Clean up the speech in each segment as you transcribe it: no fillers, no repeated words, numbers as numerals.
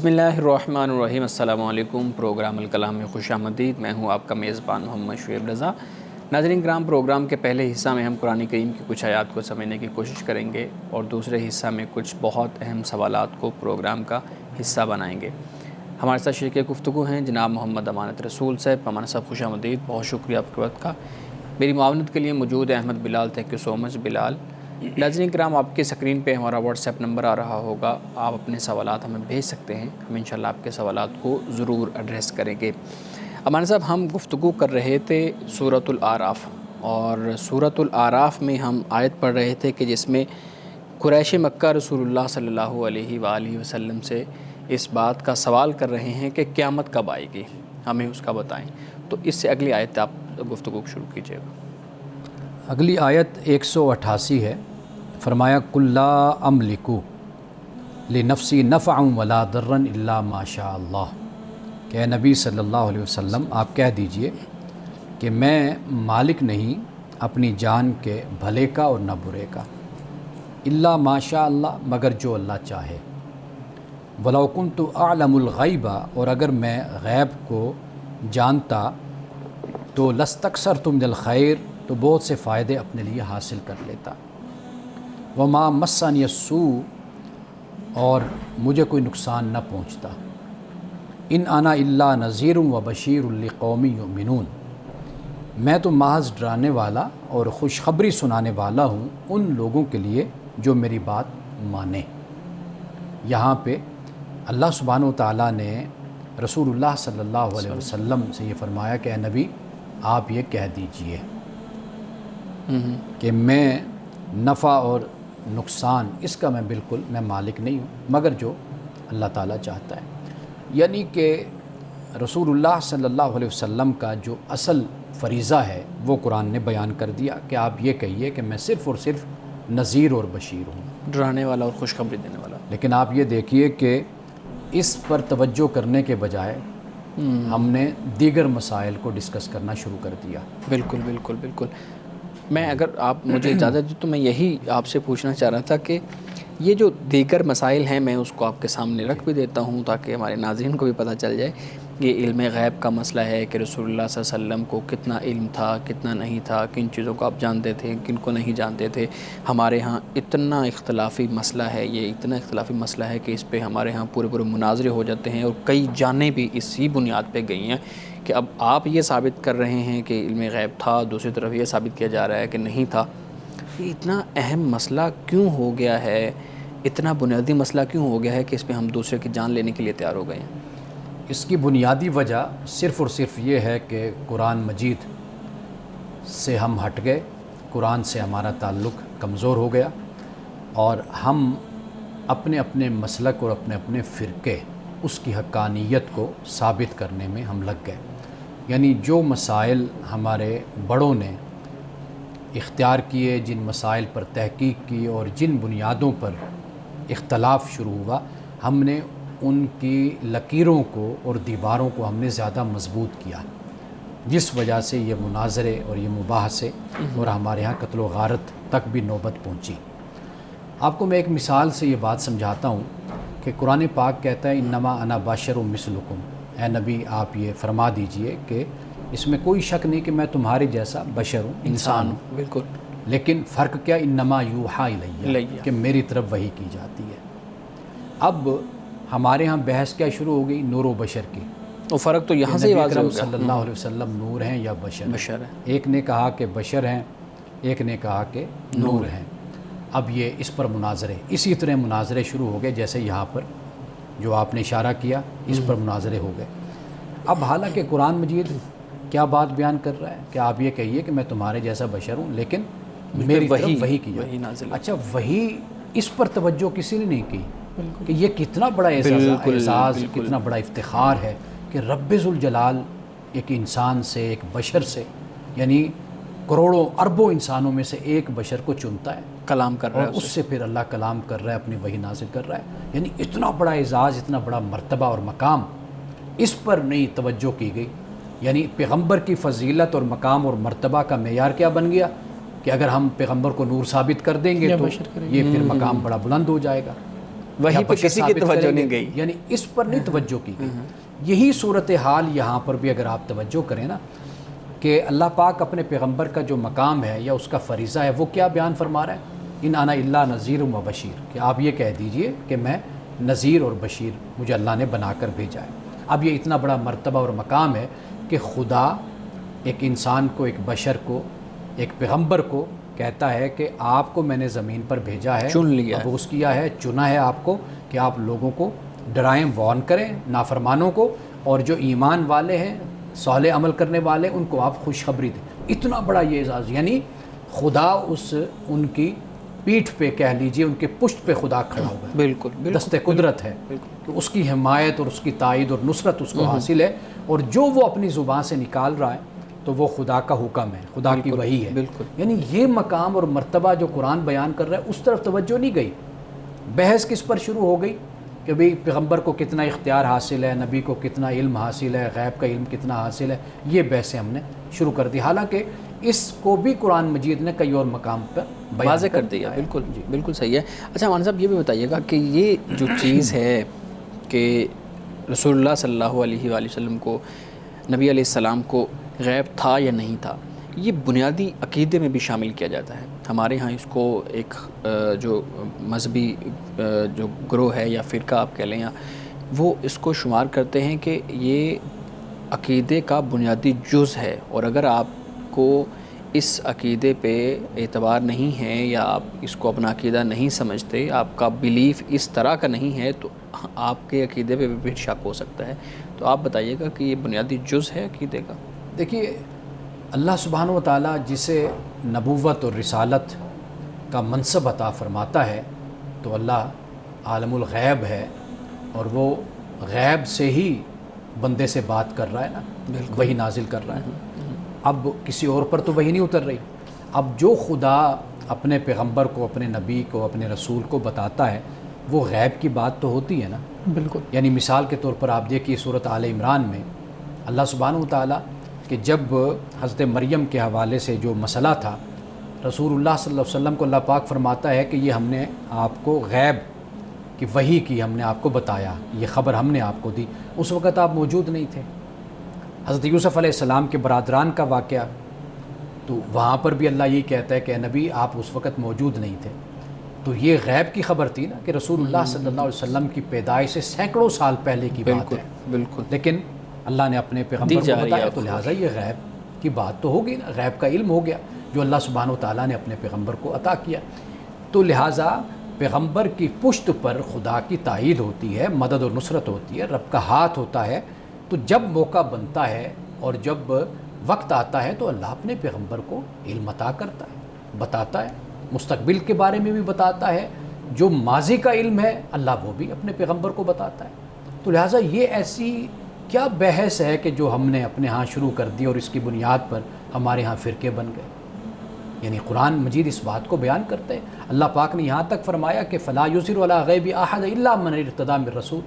بسم اللہ الرحمن الرحیم۔ السلام علیکم۔ پروگرام الکلام میں خوش آمدید۔ میں ہوں آپ کا میزبان محمد شعیب رضا۔ ناظرین کرام، پروگرام کے پہلے حصہ میں ہم قرآن کریم کی کچھ آیات کو سمجھنے کی کوشش کریں گے اور دوسرے حصہ میں کچھ بہت اہم سوالات کو پروگرام کا حصہ بنائیں گے۔ ہمارے ساتھ شریک گفتگو ہیں جناب محمد امانت رسول صاحب۔ امانت صاحب خوش آمدید، بہت شکریہ آپ کے وقت کا۔ میری معاونت کے لیے موجود ہے احمد بلال۔ تھینک یو سو مچ بلال۔ ناظرین کرام، آپ کی اسکرین پہ ہمارا واٹس ایپ نمبر آ رہا ہوگا، آپ اپنے سوالات ہمیں بھیج سکتے ہیں، ہم انشاءاللہ آپ کے سوالات کو ضرور ایڈریس کریں گے۔ امان صاحب، ہم گفتگو کر رہے تھے سورۃ الاعراف، اور سورۃ الاعراف میں ہم آیت پڑھ رہے تھے کہ جس میں قریش مکہ رسول اللہ صلی اللہ علیہ وآلہ وسلم سے اس بات کا سوال کر رہے ہیں کہ قیامت کب آئے گی، ہمیں اس کا بتائیں۔ تو اس سے اگلی آیت آپ گفتگو شروع کیجیے گا۔ اگلی آیت 188 ہے۔ فرمایا قُل لا املک لنفسی نفعا ولا ضرا الا ما شاء اللہ، کہ اے نبی صلی اللہ علیہ وسلم آپ کہہ دیجئے کہ میں مالک نہیں اپنی جان کے بھلے کا اور نہ برے کا، الا ما شاء اللہ، مگر جو اللہ چاہے۔ ولو کنت اعلم الغیب، اور اگر میں غیب کو جانتا تو لاستکثرت من الخیر، تو بہت سے فائدے اپنے لیے حاصل کر لیتا۔ وما مسنی السوء، اور مجھے کوئی نقصان نہ پہنچتا۔ ان انا الا نذیر و بشیر لقوم یؤمنون، میں تو محض ڈرانے والا اور خوشخبری سنانے والا ہوں ان لوگوں کے لیے جو میری بات مانیں۔ یہاں پہ اللہ سبحانہ و تعالیٰ نے رسول اللہ صلی اللہ علیہ وسلم سے یہ فرمایا کہ اے نبی آپ یہ کہہ دیجئے کہ میں نفع اور نقصان اس کا میں مالک نہیں ہوں، مگر جو اللہ تعالیٰ چاہتا ہے۔ یعنی کہ رسول اللہ صلی اللہ علیہ وسلم کا جو اصل فریضہ ہے وہ قرآن نے بیان کر دیا کہ آپ یہ کہیے کہ میں صرف اور صرف نذیر اور بشیر ہوں، ڈرانے والا اور خوشخبری دینے والا۔ لیکن آپ یہ دیکھیے کہ اس پر توجہ کرنے کے بجائے ہم نے دیگر مسائل کو ڈسکس کرنا شروع کر دیا۔ بالکل بالکل بالکل۔ میں اگر آپ مجھے اجازت دیں تو میں یہی آپ سے پوچھنا چاہ رہا تھا کہ یہ جو دیگر مسائل ہیں میں اس کو آپ کے سامنے رکھ بھی دیتا ہوں تاکہ ہمارے ناظرین کو بھی پتہ چل جائے۔ یہ علم غیب کا مسئلہ ہے کہ رسول اللہ صلی اللہ علیہ وسلم کو کتنا علم تھا، کتنا نہیں تھا، کن چیزوں کو آپ جانتے تھے، کن کو نہیں جانتے تھے۔ ہمارے ہاں اتنا اختلافی مسئلہ ہے، یہ اتنا اختلافی مسئلہ ہے کہ اس پہ ہمارے ہاں پورے مناظرے ہو جاتے ہیں، اور کئی جانیں بھی اسی بنیاد پہ گئی ہیں کہ اب آپ یہ ثابت کر رہے ہیں کہ علم غیب تھا، دوسری طرف یہ ثابت کیا جا رہا ہے کہ نہیں تھا۔ یہ اتنا اہم مسئلہ کیوں ہو گیا ہے، اتنا بنیادی مسئلہ کیوں ہو گیا ہے کہ اس پہ ہم دوسرے کی جان لینے کے لیے تیار ہو گئے ہیں؟ اس کی بنیادی وجہ صرف اور صرف یہ ہے کہ قرآن مجید سے ہم ہٹ گئے، قرآن سے ہمارا تعلق کمزور ہو گیا، اور ہم اپنے اپنے مسلک اور اپنے اپنے فرقے اس کی حقانیت کو ثابت کرنے میں ہم لگ گئے۔ یعنی جو مسائل ہمارے بڑوں نے اختیار کیے، جن مسائل پر تحقیق کی اور جن بنیادوں پر اختلاف شروع ہوا، ہم نے ان کی لکیروں کو اور دیواروں کو ہم نے زیادہ مضبوط کیا، جس وجہ سے یہ مناظرے اور یہ مباحثے اور ہمارے ہاں قتل و غارت تک بھی نوبت پہنچی۔ آپ کو میں ایک مثال سے یہ بات سمجھاتا ہوں کہ قرآن پاک کہتا ہے انما انا بشر مثلکم، اے نبی آپ یہ فرما دیجئے کہ اس میں کوئی شک نہیں کہ میں تمہارے جیسا بشر ہوں، انسان ہوں، بالکل، لیکن فرق کیا، انما یوحی الیہ، کہ میری طرف وحی کی جاتی ہے۔ اب ہمارے ہاں بحث کیا شروع ہو گئی، نور و بشر کی۔ وہ فرق تو یہاں سے ہی واضح ہو گیا، صلی اللہ علیہ وسلم نور ہیں یا بشر ہے۔ ایک نے کہا کہ بشر ہیں، ایک نے کہا کہ نور ہیں۔ اب یہ اس پر مناظرے، اسی طرح مناظرے شروع ہو گئے جیسے یہاں پر جو آپ نے اشارہ کیا، اس پر مناظرے ہو گئے۔ اب حالانکہ قرآن مجید کیا بات بیان کر رہا ہے کہ آپ یہ کہیے کہ میں تمہارے جیسا بشر ہوں، لیکن میری طرف وحی کی جائے۔ اچھا، وحی اس پر توجہ کسی نے نہیں کی کہ یہ کتنا بڑا اعزاز، کتنا بڑا افتخار ہے کہ رب ذوالجلال ایک انسان سے، ایک بشر سے، یعنی کروڑوں اربوں انسانوں میں سے ایک بشر کو چنتا ہے، کلام کر رہا ہے، اور اس سے پھر اللہ کلام کر رہا ہے، اپنی وحی نازل کر رہا ہے۔ یعنی اتنا بڑا اعزاز، اتنا بڑا مرتبہ اور مقام، اس پر نہیں توجہ کی گئی۔ یعنی پیغمبر کی فضیلت اور مقام اور مرتبہ کا معیار کیا بن گیا کہ اگر ہم پیغمبر کو نور ثابت کر دیں گے تو یہ پھر مقام بڑا بلند ہو جائے گا۔ وہیں پہ کسی کی توجہ نہیں گئی، یعنی اس پر نہیں توجہ کی گئی. یہی صورتحال یہاں پر بھی اگر آپ توجہ کریں نا کہ اللہ پاک اپنے پیغمبر کا جو مقام ہے یا اس کا فریضہ ہے وہ کیا بیان فرما رہا ہے، ان انا الا نذیر و بشیر، کہ آپ یہ کہہ دیجئے کہ میں نذیر اور بشیر مجھے اللہ نے بنا کر بھیجا ہے. اب یہ اتنا بڑا مرتبہ اور مقام ہے کہ خدا ایک انسان کو، ایک بشر کو، ایک پیغمبر کو کہتا ہے کہ آپ کو میں نے زمین پر بھیجا ہے، چن لیا ہے، مبعوث کیا ہے، چنا ہے آپ کو کہ آپ لوگوں کو ڈرائیں، وارن کریں نافرمانوں کو، اور جو ایمان والے ہیں، صالح عمل کرنے والے، ان کو آپ خوشخبری دیں. اتنا بڑا یہ اعزاز، یعنی خدا ان کی پیٹھ پہ کہہ لیجئے، ان کے پشت پہ خدا کھڑا ہوا ہے. بالکل دست قدرت ہے کہ اس کی حمایت اور اس کی تائید اور نصرت اس کو حاصل ہے، اور جو وہ اپنی زبان سے نکال رہا ہے تو وہ خدا کا حکم ہے، خدا کی وحی ہے. یعنی یہ مقام اور مرتبہ جو قرآن بیان کر رہا ہے اس طرف توجہ نہیں گئی. بحث کس پر شروع ہو گئی کہ بھئی پیغمبر کو کتنا اختیار حاصل ہے، نبی کو کتنا علم حاصل ہے، غیب کا علم کتنا حاصل ہے. یہ بحثیں ہم نے شروع کر دی، حالانکہ اس کو بھی قرآن مجید نے کئی اور مقام پر واضح کر دیا. بالکل بالکل صحیح ہے. اچھا مولانا صاحب یہ بھی بتائیے گا کہ یہ جو چیز ہے کہ رسول اللہ صلی اللہ علیہ وآلہ وسلم کو، نبی علیہ السلام کو غیب تھا یا نہیں تھا، یہ بنیادی عقیدے میں بھی شامل کیا جاتا ہے. ہمارے ہاں اس کو ایک جو مذہبی جو گروہ ہے یا فرقہ آپ کہہ لیں، وہ اس کو شمار کرتے ہیں کہ یہ عقیدے کا بنیادی جز ہے، اور اگر آپ کو اس عقیدے پہ اعتبار نہیں ہے یا آپ اس کو اپنا عقیدہ نہیں سمجھتے، آپ کا بلیف اس طرح کا نہیں ہے، تو آپ کے عقیدے پہ بھی شک ہو سکتا ہے. تو آپ بتائیے گا کہ یہ بنیادی جز ہے عقیدے کا. دیکھیے، اللہ سبحانہ و تعالیٰ جسے نبوت اور رسالت کا منصب عطا فرماتا ہے تو اللہ عالم الغیب ہے، اور وہ غیب سے ہی بندے سے بات کر رہا ہے نا، وہی نازل کر رہا ہے. اب کسی اور پر تو وہی نہیں اتر رہی. اب جو خدا اپنے پیغمبر کو، اپنے نبی کو، اپنے رسول کو بتاتا ہے وہ غیب کی بات تو ہوتی ہے نا. بالکل. یعنی مثال کے طور پر آپ دیکھیے سورۃ آل عمران میں اللہ سبحانہ و تعالیٰ کہ جب حضرت مریم کے حوالے سے جو مسئلہ تھا، رسول اللہ صلی اللہ علیہ وسلم کو اللہ پاک فرماتا ہے کہ یہ ہم نے آپ کو غیب کی وحی کی، ہم نے آپ کو بتایا، یہ خبر ہم نے آپ کو دی. اس وقت آپ موجود نہیں تھے. حضرت یوسف علیہ السلام کے برادران کا واقعہ، تو وہاں پر بھی اللہ یہی کہتا ہے کہ نبی آپ اس وقت موجود نہیں تھے. تو یہ غیب کی خبر تھی نا کہ رسول اللہ صلی اللہ علیہ وسلم کی پیدائش سے سینکڑوں سال پہلے کی بات ہے. بالکل. لیکن اللہ نے اپنے پیغمبر کو بتایا، تو لہٰذا یہ غیب کی بات تو ہوگی نا، غیب کا علم ہو گیا جو اللہ سبحانہ و تعالیٰ نے اپنے پیغمبر کو عطا کیا. تو لہٰذا پیغمبر کی پشت پر خدا کی تائید ہوتی ہے، مدد اور نصرت ہوتی ہے، رب کا ہاتھ ہوتا ہے. تو جب موقع بنتا ہے اور جب وقت آتا ہے تو اللہ اپنے پیغمبر کو علم عطا کرتا ہے، بتاتا ہے، مستقبل کے بارے میں بھی بتاتا ہے، جو ماضی کا علم ہے اللہ وہ بھی اپنے پیغمبر کو بتاتا ہے. تو لہٰذا یہ ایسی کیا بحث ہے کہ جو ہم نے اپنے ہاں شروع کر دی اور اس کی بنیاد پر ہمارے ہاں فرقے بن گئے. یعنی قرآن مجید اس بات کو بیان کرتے ہیں. اللہ پاک نے یہاں تک فرمایا کہ فلا یظہر علی غیب احد الا من ارتضی من رسول،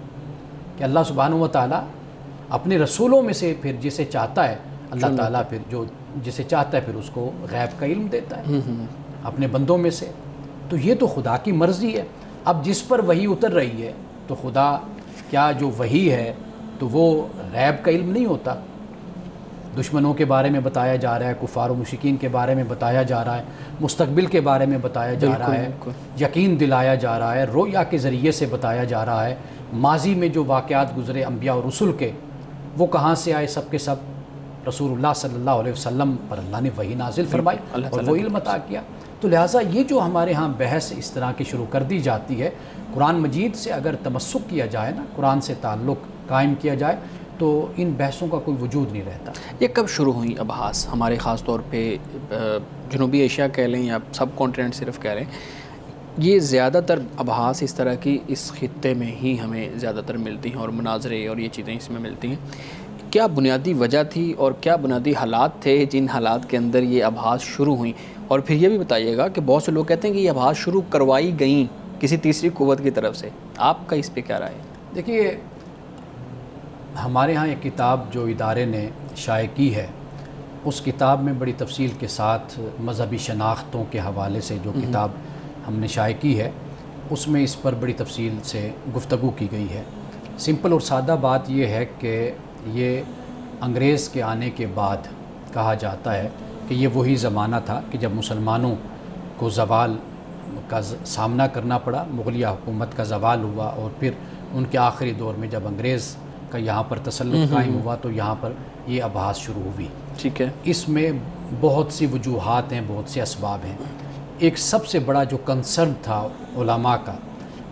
کہ اللہ سبحانہ و تعالیٰ اپنے رسولوں میں سے پھر جسے چاہتا ہے اللہ تعالیٰ پھر جو جسے چاہتا ہے پھر اس کو غیب کا علم دیتا ہے اپنے بندوں میں سے. تو یہ تو خدا کی مرضی ہے. اب جس پر وحی اتر رہی ہے تو خدا کیا جو وحی ہے تو وہ غیب کا علم نہیں ہوتا؟ دشمنوں کے بارے میں بتایا جا رہا ہے، کفار و مشرکین کے بارے میں بتایا جا رہا ہے، مستقبل کے بارے میں بتایا جا رہا ہے، یقین دلایا جا رہا ہے، رویا کے ذریعے سے بتایا جا رہا ہے. ماضی میں جو واقعات گزرے انبیاء اور رسل کے، وہ کہاں سے آئے؟ سب کے سب رسول اللہ صلی اللہ علیہ وسلم پر اللہ نے وحی نازل فرمائی اور وہ علم عطا کیا. تو لہٰذا یہ جو ہمارے ہاں بحث اس طرح کی شروع کر دی جاتی ہے، قرآن مجید سے اگر تمسک کیا جائے نا، قرآن سے تعلق قائم کیا جائے تو ان بحثوں کا کوئی وجود نہیں رہتا. یہ کب شروع ہوئی ابحاث ہمارے خاص طور پہ جنوبی ایشیا کہہ لیں یا سب کانٹیننٹ صرف کہہ لیں؟ یہ زیادہ تر ابحاث اس طرح کی اس خطے میں ہی ہمیں زیادہ تر ملتی ہیں اور مناظرے اور یہ چیزیں اس میں ملتی ہیں. کیا بنیادی وجہ تھی اور کیا بنیادی حالات تھے جن حالات کے اندر یہ ابحاث شروع ہوئیں؟ اور پھر یہ بھی بتائیے گا کہ بہت سے لوگ کہتے ہیں کہ یہ ابحاث شروع کروائی گئیں کسی تیسری قوت کی طرف سے، آپ کا اس پہ کیا رائے ہے؟ دیکھیے، ہمارے ہاں ایک کتاب جو ادارے نے شائع کی ہے، اس کتاب میں بڑی تفصیل کے ساتھ مذہبی شناختوں کے حوالے سے جو کتاب ہم نے شائع کی ہے، اس میں اس پر بڑی تفصیل سے گفتگو کی گئی ہے۔ سمپل اور سادہ بات یہ ہے کہ یہ انگریز کے آنے کے بعد کہا جاتا ہے کہ یہ وہی زمانہ تھا کہ جب مسلمانوں کو زوال کا سامنا کرنا پڑا، مغلیہ حکومت کا زوال ہوا، اور پھر ان کے آخری دور میں جب انگریز کا یہاں پر تسلط قائم ہوا تو یہاں پر یہ ابحاث شروع ہوئی۔ ٹھیک ہے۔ اس میں بہت سی وجوہات ہیں، بہت سے اسباب ہیں۔ ایک سب سے بڑا جو کنسرن تھا علماء کا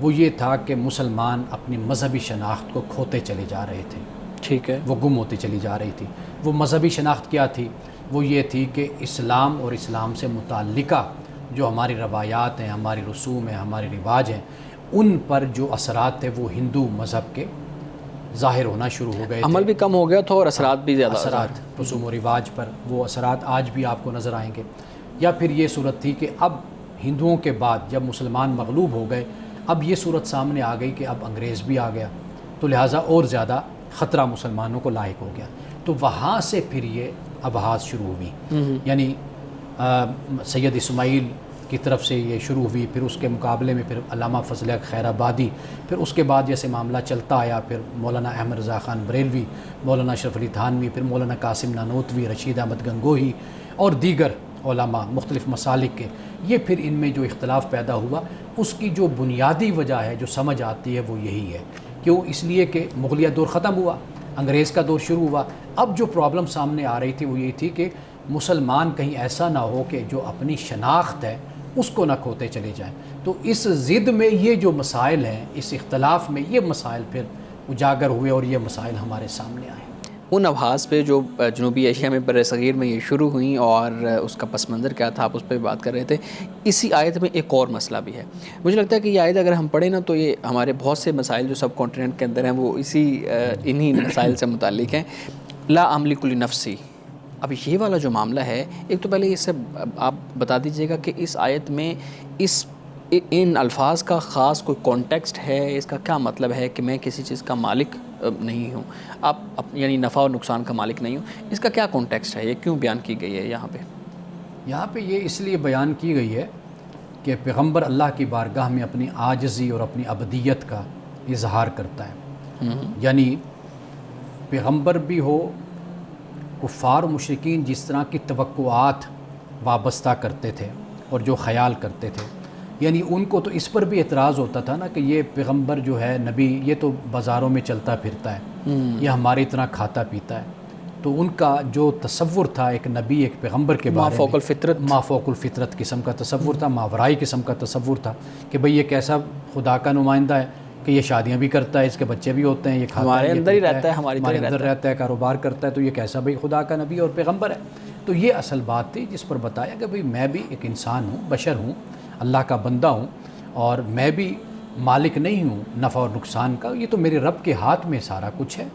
وہ یہ تھا کہ مسلمان اپنی مذہبی شناخت کو کھوتے چلے جا رہے تھے، ٹھیک ہے، وہ گم ہوتی چلی جا رہی تھی۔ وہ مذہبی شناخت کیا تھی؟ وہ یہ تھی کہ اسلام اور اسلام سے متعلقہ جو ہماری روایات ہیں، ہماری رسوم ہیں، ہمارے رواج ہیں، ان پر جو اثرات تھے وہ ہندو مذہب کے ظاہر ہونا شروع ہو گئے تھے۔ عمل بھی کم ہو گیا تھا اور اثرات بھی زیادہ، اثرات رسوم و رواج پر وہ اثرات آج بھی آپ کو نظر آئیں گے۔ یا پھر یہ صورت تھی کہ اب ہندوؤں کے بعد جب مسلمان مغلوب ہو گئے، اب یہ صورت سامنے آ گئی کہ اب انگریز بھی آ گیا، تو لہٰذا اور زیادہ خطرہ مسلمانوں کو لاحق ہو گیا۔ تو وہاں سے پھر یہ ابحاث شروع ہوئی، یعنی سید اسماعیل کی طرف سے یہ شروع ہوئی، پھر اس کے مقابلے میں پھر علامہ فضل حق خیر آبادی، پھر اس کے بعد جیسے معاملہ چلتا آیا، پھر مولانا احمد رضا خان بریلوی، مولانا اشرف علی تھانوی، پھر مولانا قاسم نانوتوی، رشید احمد گنگوہی اور دیگر علماء مختلف مسالک کے، یہ پھر ان میں جو اختلاف پیدا ہوا اس کی جو بنیادی وجہ ہے جو سمجھ آتی ہے وہ یہی ہے۔ کیوں؟ اس لیے کہ مغلیہ دور ختم ہوا، انگریز کا دور شروع ہوا۔ اب جو پرابلم سامنے آ رہی تھی وہ یہ تھی کہ مسلمان کہیں ایسا نہ ہو کہ جو اپنی شناخت ہے اس کو نہ کھوتے چلے جائیں۔ تو اس ضد میں یہ جو مسائل ہیں، اس اختلاف میں یہ مسائل پھر اجاگر ہوئے اور یہ مسائل ہمارے سامنے آئے۔ ان ابحاث پہ جو جنوبی ایشیا میں بر صغیر میں یہ شروع ہوئیں اور اس کا پس منظر کیا تھا، آپ اس پہ بات کر رہے تھے۔ اسی آیت میں ایک اور مسئلہ بھی ہے، مجھے لگتا ہے کہ یہ آیت اگر ہم پڑھیں نا تو یہ ہمارے بہت سے مسائل جو سب کانٹیننٹ کے اندر ہیں وہ انہی مسائل سے متعلق ہیں۔ لا املک لنفسی، اب یہ والا جو معاملہ ہے، ایک تو پہلے اس سے آپ بتا دیجئے گا کہ اس آیت میں ان الفاظ کا خاص کوئی کانٹیکسٹ ہے، اس کا کیا مطلب ہے کہ میں کسی چیز کا مالک نہیں ہوں، آپ یعنی نفع اور نقصان کا مالک نہیں ہوں، اس کا کیا کانٹیکسٹ ہے، یہ کیوں بیان کی گئی ہے یہاں پہ یہ اس لیے بیان کی گئی ہے کہ پیغمبر اللہ کی بارگاہ میں اپنی عاجزی اور اپنی عبدیت کا اظہار کرتا ہے۔ یعنی پیغمبر بھی ہو، کفار و مشرکین جس طرح کی توقعات وابستہ کرتے تھے اور جو خیال کرتے تھے، یعنی ان کو تو اس پر بھی اعتراض ہوتا تھا نا کہ یہ پیغمبر جو ہے نبی، یہ تو بازاروں میں چلتا پھرتا ہے، یہ ہماری طرح کھاتا پیتا ہے۔ تو ان کا جو تصور تھا ایک نبی، ایک پیغمبر کے بارے میں، مافوق الفطرت قسم کا تصور تھا، ماورائی قسم کا تصور تھا کہ بھئی یہ کیسا خدا کا نمائندہ ہے کہ یہ شادیاں بھی کرتا ہے، اس کے بچے بھی ہوتے ہیں، یہ کھاتا ہے، ہمارے اندر ہی رہتا ہے، ہمارے اندر رہتا ہے، کاروبار کرتا ہے، تو یہ کیسا بھئی خدا کا نبی اور پیغمبر ہے۔ تو یہ اصل بات تھی جس پر بتایا کہ بھئی میں بھی ایک انسان ہوں، بشر ہوں، اللہ کا بندہ ہوں، اور میں بھی مالک نہیں ہوں نفع اور نقصان کا، یہ تو میرے رب کے ہاتھ میں سارا کچھ ہے۔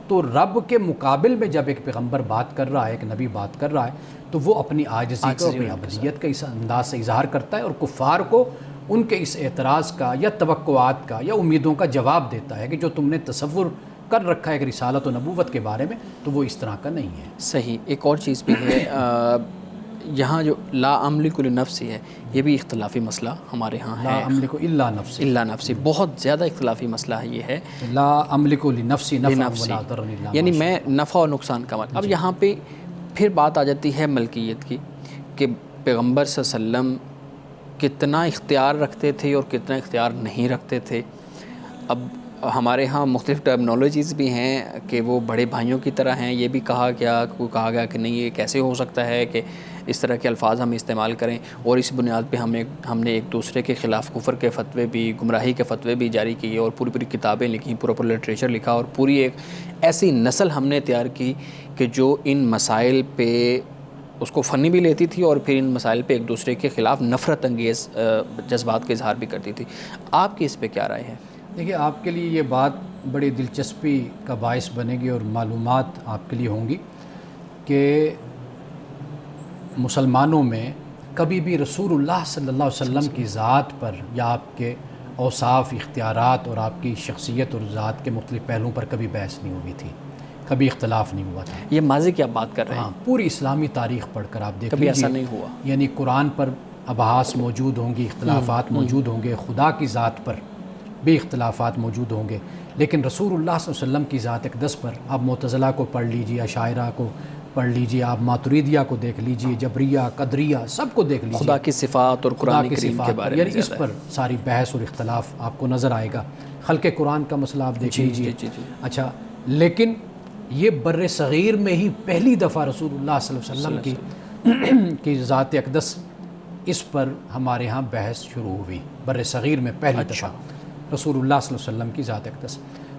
تو رب کے مقابل میں جب ایک پیغمبر بات کر رہا ہے، ایک نبی بات کر رہا ہے، تو وہ اپنی عاجزی کو، اپنی عبدیت کا اس انداز سے اظہار کرتا ہے، اور کفار کو ان کے اس اعتراض کا یا توقعات کا یا امیدوں کا جواب دیتا ہے کہ جو تم نے تصور کر رکھا ہے کہ رسالت و نبوت کے بارے میں، تو وہ اس طرح کا نہیں ہے۔ صحیح۔ ایک اور چیز بھی ہے، یہاں جو لا املک لنفسی ہے، یہ بھی اختلافی مسئلہ ہمارے ہاں ہے۔ لا املک الا نفسی، الا نفسی بہت زیادہ اختلافی مسئلہ ہے، یہ ہے لا املک لنفسی نفعا ولا ضرا الا یعنی میں نفع اور نقصان کا مالک۔ اب یہاں پہ پھر بات آ جاتی ہے ملکیت کی کہ پیغمبر صلی اللہ علیہ وسلم کتنا اختیار رکھتے تھے اور کتنا اختیار نہیں رکھتے تھے۔ اب ہمارے ہاں مختلف ٹرمنالوجیز بھی ہیں کہ وہ بڑے بھائیوں کی طرح ہیں، یہ بھی کہا گیا کہ نہیں، یہ کیسے ہو سکتا ہے کہ اس طرح کے الفاظ ہم استعمال کریں، اور اس بنیاد پہ ہم نے ایک دوسرے کے خلاف کفر کے فتوے بھی، گمراہی کے فتوے بھی جاری کیے، اور پوری کتابیں لکھیں، پورا لٹریچر لکھا، اور پوری ایک ایسی نسل ہم نے تیار کی کہ جو ان مسائل پہ اس کو فنی بھی لیتی تھی اور پھر ان مسائل پہ ایک دوسرے کے خلاف نفرت انگیز جذبات کا اظہار بھی کرتی تھی۔ آپ کی اس پہ کیا رائے ہے؟ دیکھیے، آپ کے لیے یہ بات بڑی دلچسپی کا باعث بنے گی اور معلومات آپ کے لیے ہوں گی کہ مسلمانوں میں کبھی بھی رسول اللہ صلی اللہ علیہ وسلم کی ذات پر یا آپ کے اوصاف، اختیارات اور آپ کی شخصیت اور ذات کے مختلف پہلوؤں پر کبھی بحث نہیں ہوئی تھی، کبھی اختلاف نہیں ہوا تھا۔ یہ ماضی کی آپ بات کر رہے ہیں؟ ہاں، پوری اسلامی تاریخ پڑھ کر آپ دیکھ کبھی لیجیے، ایسا نہیں ہوا، یعنی قرآن پر ابحاث موجود ہوں گی، اختلافات موجود ہوں گے، خدا کی ذات پر بھی اختلافات موجود ہوں گے، لیکن رسول اللہ صلی اللہ علیہ وسلم کی ذات اقدس پر آپ معتزلہ کو پڑھ لیجئے، اشاعرہ کو پڑھ لیجئے، آپ ماتریدیہ کو دیکھ لیجئے، جبریہ، قدریہ، سب کو دیکھ لیجئے، خدا کی صفات اور قرآن کریم کے بارے میں یعنی اس پر ساری بحث اور اختلاف آپ کو نظر آئے گا۔ خلق قرآن کا مسئلہ آپ دیکھ لیجئے۔ اچھا، لیکن یہ بر صغیر میں ہی پہلی دفعہ رسول اللہ صلی اللہ علیہ وسلم کی ذات اقدس، اس پر ہمارے ہاں بحث شروع ہوئی، بر صغیر میں پہلی دفعہ رسول اللہ صلی اللہ علیہ وسلم کی ذات اقدس۔